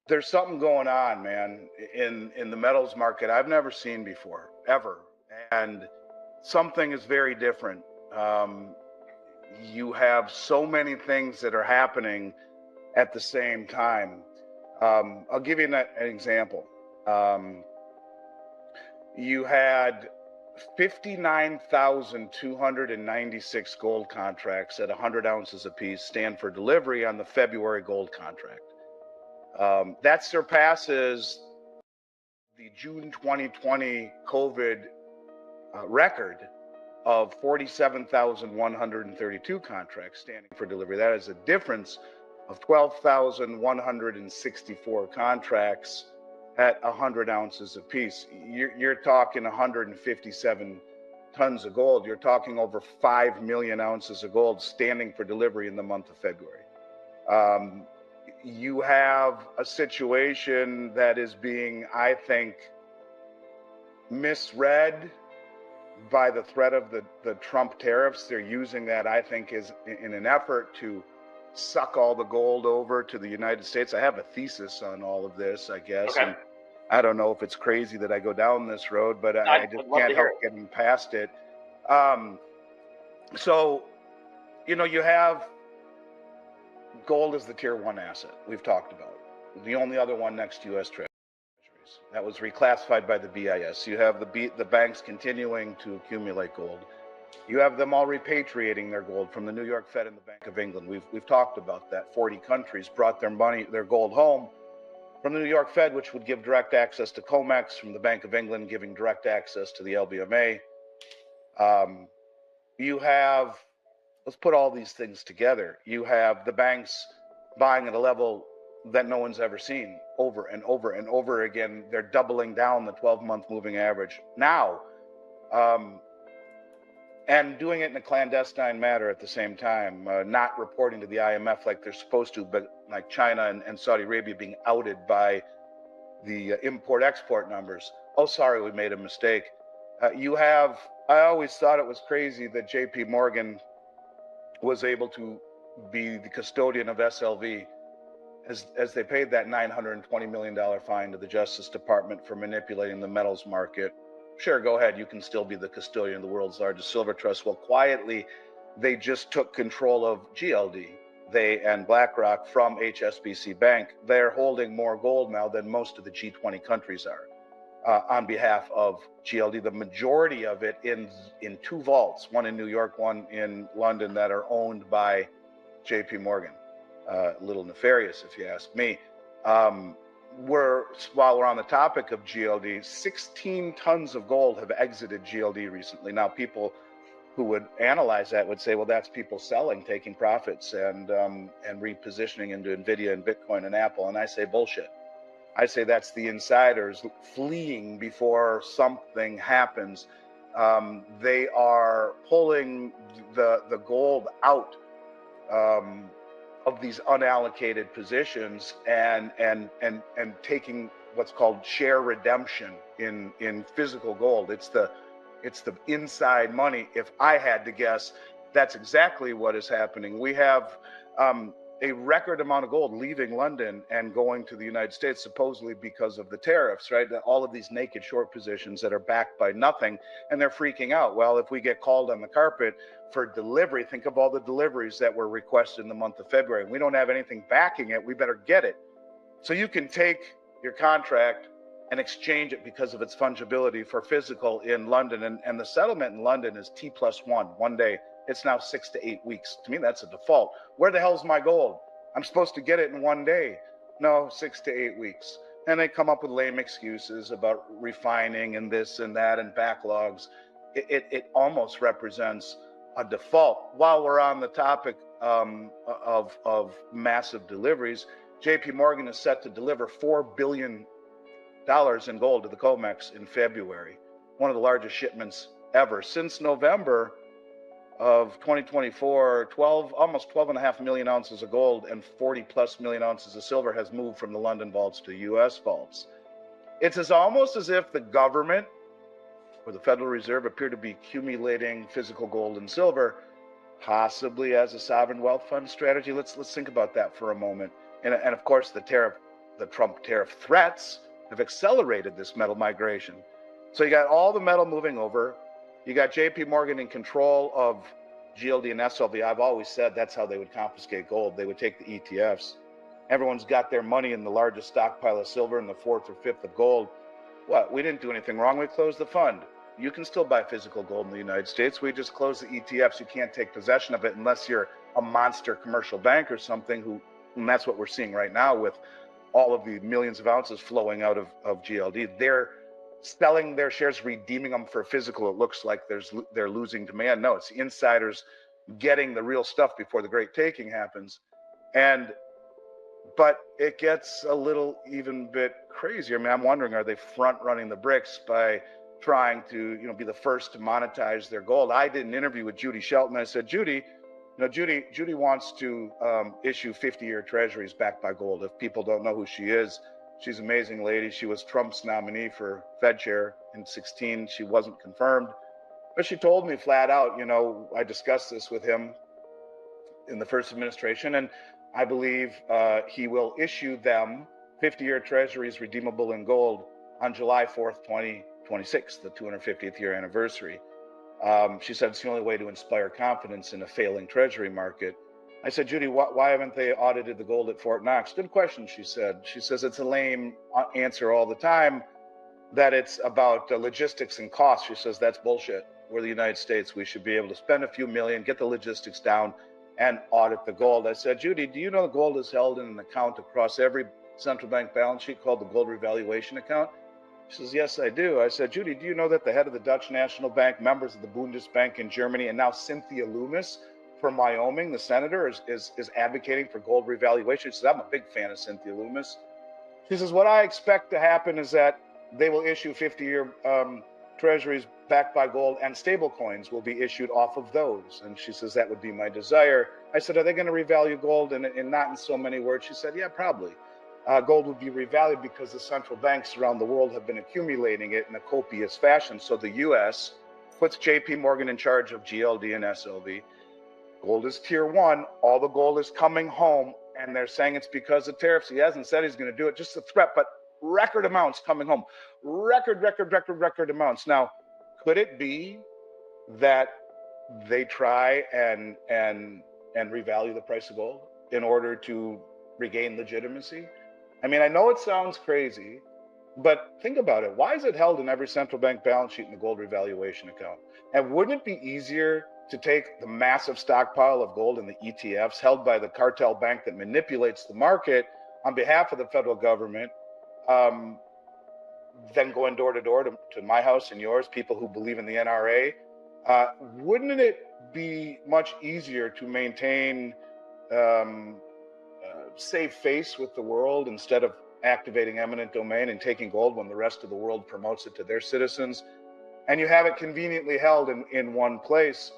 There's something going on, man, in the metals market I've never seen before, ever, and something is very different. Um, you have so many things that are happening at the same time. I'll give you an example. Um, you had 59,296 gold contracts at 100 ounces apiece stand for delivery on the February gold contract. That surpasses the June 2020 COVID record of 47,132 contracts standing for delivery. That is a difference of 12,164 contracts at 100 ounces apiece. You're talking 157 tons of gold. You're talking over 5 million ounces of gold standing for delivery in the month of February. You have a situation that is being, I think, misread by the threat of the Trump tariffs. They're using that, I think, is in an effort to suck all the gold over to the United States. I have a thesis on all of this, I guess. Okay. And I don't know if it's crazy that I go down this road, but I just can't help getting past it. So, you have gold as the tier one asset we've talked about. The only other one next to U.S. Treasuries. That was reclassified by the BIS. You have the banks continuing to accumulate gold. You have them all repatriating their gold from the New York Fed and the Bank of England. We've talked about that. 40 countries brought their gold home from the New York Fed, which would give direct access to COMEX, from the Bank of England giving direct access to the LBMA. You have, let's put all these things together. You have the banks buying at a level that no one's ever seen, over and over and over again. They're doubling down the 12-month moving average now, and doing it in a clandestine manner at the same time, not reporting to the IMF like they're supposed to, but like China and Saudi Arabia being outed by the import-export numbers. Oh, sorry, we made a mistake. I always thought it was crazy that JP Morgan was able to be the custodian of SLV as they paid that $920 million fine to the Justice Department for manipulating the metals market. Sure, go ahead, you can still be the custodian of the world's largest silver trust. Well, quietly, they just took control of GLD, they and BlackRock, from HSBC Bank. They're holding more gold now than most of the G20 countries are. On behalf of GLD, the majority of it in two vaults, one in New York, one in London, that are owned by JP Morgan. A little nefarious, if you ask me. While we're on the topic of GLD, 16 tons of gold have exited GLD recently. Now, people who would analyze that would say, well, that's people selling, taking profits, and repositioning into NVIDIA and Bitcoin and Apple. And I say bullshit. I say that's the insiders fleeing before something happens. They are pulling the gold out of these unallocated positions and taking what's called share redemption in physical gold. It's the inside money. If I had to guess, that's exactly what is happening. We have a record amount of gold leaving London and going to the United States, supposedly because of the tariffs, right? All of these naked short positions that are backed by nothing, and they're freaking out. Well, if we get called on the carpet for delivery, think of all the deliveries that were requested in the month of February. We don't have anything backing it. We better get it. So you can take your contract and exchange it because of its fungibility for physical in London. And the settlement in London is T+1, 1 day. It's now 6 to 8 weeks. To me, that's a default. Where the hell's my gold? I'm supposed to get it in 1 day. No, 6 to 8 weeks. And they come up with lame excuses about refining and this and that and backlogs. It almost represents a default. While we're on the topic of massive deliveries, JP Morgan is set to deliver $4 billion in gold to the COMEX in February, one of the largest shipments ever. Since November of 2024, almost 12.5 million ounces of gold and 40 plus million ounces of silver has moved from the London vaults to US vaults. It's almost as if the government or the Federal Reserve appear to be accumulating physical gold and silver, possibly as a sovereign wealth fund strategy. Let's think about that for a moment. And of course, the tariff the Trump tariff threats have accelerated this metal migration. So you got all the metal moving over. You got JP Morgan in control of GLD and SLV. I've always said that's how they would confiscate gold. They would take the ETFs. Everyone's got their money in the largest stockpile of silver and the fourth or fifth of gold. What? We didn't do anything wrong. We closed the fund. You can still buy physical gold in the United States. We just closed the ETFs. You can't take possession of it unless you're a monster commercial bank or something, and that's what we're seeing right now with all of the millions of ounces flowing out of GLD. They're selling their shares, redeeming them for physical. It looks like they're losing demand. No, it's the insiders getting the real stuff before the great taking happens. But it gets a little even bit crazier. I mean, I'm wondering, are they front running the BRICS by trying to, be the first to monetize their gold? I did an interview with Judy Shelton. I said, Judy wants to issue 50-year treasuries backed by gold. If people don't know who she is, she's an amazing lady. She was Trump's nominee for Fed chair in 2016. She wasn't confirmed, but she told me flat out, I discussed this with him in the first administration, and I believe he will issue them 50-year treasuries redeemable in gold on July 4th, 2026, the 250th year anniversary. She said it's the only way to inspire confidence in a failing treasury market. I said, Judy, why haven't they audited the gold at Fort Knox? Good question, she said. She says it's a lame answer all the time that it's about logistics and costs. She says that's bullshit. We're the United States. We should be able to spend a few million, get the logistics down, and audit the gold. I said, Judy, do you know the gold is held in an account across every central bank balance sheet called the gold revaluation account? She says, yes, I do. I said, Judy, do you know that the head of the Dutch National Bank, members of the Bundesbank in Germany, and now Cynthia Loomis from Wyoming, the senator, is advocating for gold revaluation? She says, I'm a big fan of Cynthia Loomis. She says, what I expect to happen is that they will issue 50-year treasuries backed by gold, and stable coins will be issued off of those. And she says, that would be my desire. I said, are they going to revalue gold? And not in so many words. She said, yeah, probably. Gold would be revalued because the central banks around the world have been accumulating it in a copious fashion. So the U.S. puts JP Morgan in charge of GLD and SLV. Gold is tier one. All the gold is coming home, and they're saying it's because of tariffs. He hasn't said he's going to do it, just a threat, but record amounts coming home. Record amounts. Now, could it be that they try and revalue the price of gold in order to regain legitimacy? I mean, I know it sounds crazy, but think about it. Why is it held in every central bank balance sheet in the gold revaluation account? And wouldn't it be easier to take the massive stockpile of gold in the ETFs held by the cartel bank that manipulates the market on behalf of the federal government, than going door to door to my house and yours, people who believe in the NRA? Wouldn't it be much easier to maintain save face with the world instead of activating eminent domain and taking gold when the rest of the world promotes it to their citizens? And you have it conveniently held in one place.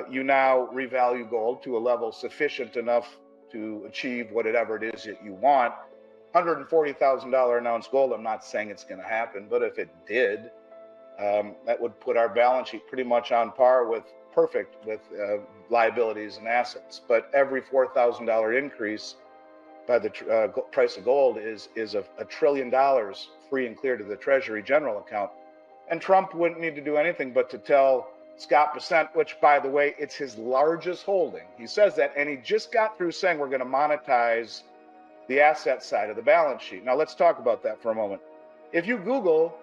You now revalue gold to a level sufficient enough to achieve whatever it is that you want. $140,000 an ounce gold, I'm not saying it's going to happen, but if it did, that would put our balance sheet pretty much on par with liabilities and assets. But every $4,000 increase by the price of gold is $1 trillion free and clear to the Treasury General account. And Trump wouldn't need to do anything but to tell Scott Bessent, which, by the way, it's his largest holding. He says that, and he just got through saying we're going to monetize the asset side of the balance sheet. Now, let's talk about that for a moment. If you Google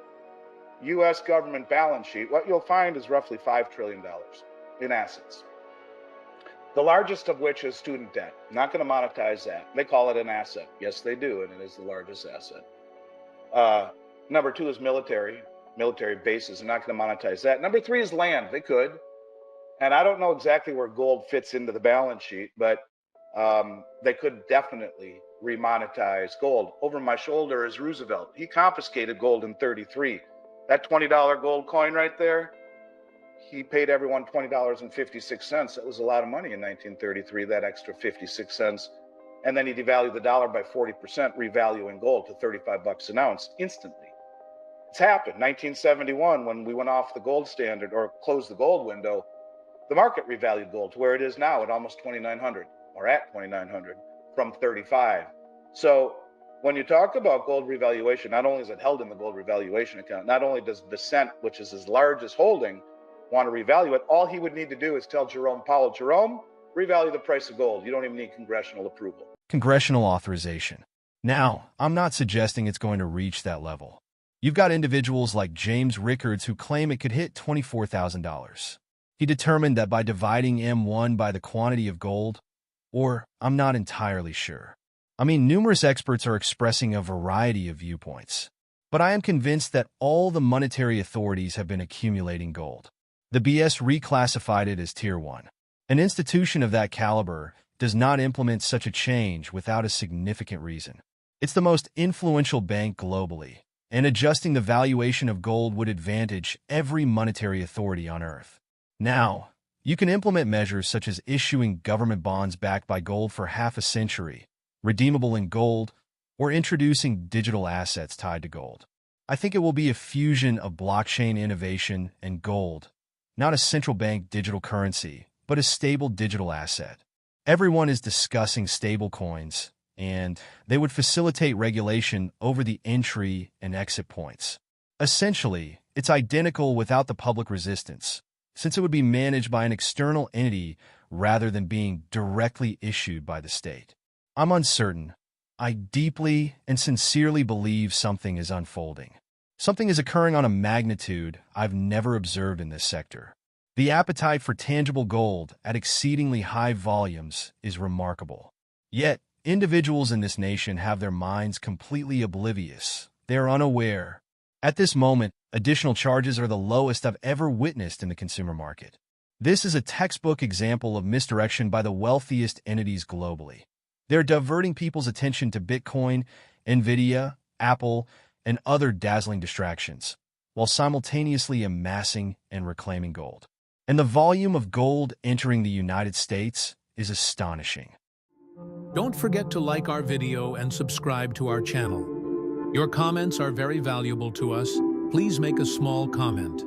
U.S. government balance sheet, what you'll find is roughly $5 trillion in assets, the largest of which is student debt. Not going to monetize that. They call it an asset. Yes, they do, and it is the largest asset. Number two is military bases. They're not going to monetize that. Number three is land. They could. And I don't know exactly where gold fits into the balance sheet, but they could definitely remonetize gold. Over my shoulder is Roosevelt. He confiscated gold in 1933. That $20 gold coin right there, he paid everyone $20.56. That was a lot of money in 1933, that extra 56 cents. And then he devalued the dollar by 40%, revaluing gold to $35 an ounce instantly. It's happened. 1971, when we went off the gold standard or closed the gold window, the market revalued gold to where it is now at almost 2,900 or at 2,900 from 35. So When you talk about gold revaluation, not only is it held in the gold revaluation account, not only does Vicent, which is his largest holding, want to revalue it, all he would need to do is tell Jerome Powell, Jerome, revalue the price of gold. You don't even need congressional approval. Congressional authorization. Now, I'm not suggesting it's going to reach that level. You've got individuals like James Rickards who claim it could hit $24,000. He determined that by dividing M1 by the quantity of gold, or I'm not entirely sure. I mean, numerous experts are expressing a variety of viewpoints. But I am convinced that all the monetary authorities have been accumulating gold. The BS reclassified it as Tier 1. An institution of that caliber does not implement such a change without a significant reason. It's the most influential bank globally, and adjusting the valuation of gold would advantage every monetary authority on Earth. Now, you can implement measures such as issuing government bonds backed by gold for half a century, redeemable in gold, or introducing digital assets tied to gold. I think it will be a fusion of blockchain innovation and gold, not a central bank digital currency, but a stable digital asset. Everyone is discussing stable coins, and they would facilitate regulation over the entry and exit points. Essentially, it's identical without the public resistance, since it would be managed by an external entity rather than being directly issued by the state. I'm uncertain. I deeply and sincerely believe something is unfolding. Something is occurring on a magnitude I've never observed in this sector. The appetite for tangible gold at exceedingly high volumes is remarkable. Yet, individuals in this nation have their minds completely oblivious. They are unaware. At this moment, additional charges are the lowest I've ever witnessed in the consumer market. This is a textbook example of misdirection by the wealthiest entities globally. They're diverting people's attention to Bitcoin, Nvidia, Apple, and other dazzling distractions, while simultaneously amassing and reclaiming gold. And the volume of gold entering the United States is astonishing. Don't forget to like our video and subscribe to our channel. Your comments are very valuable to us. Please make a small comment.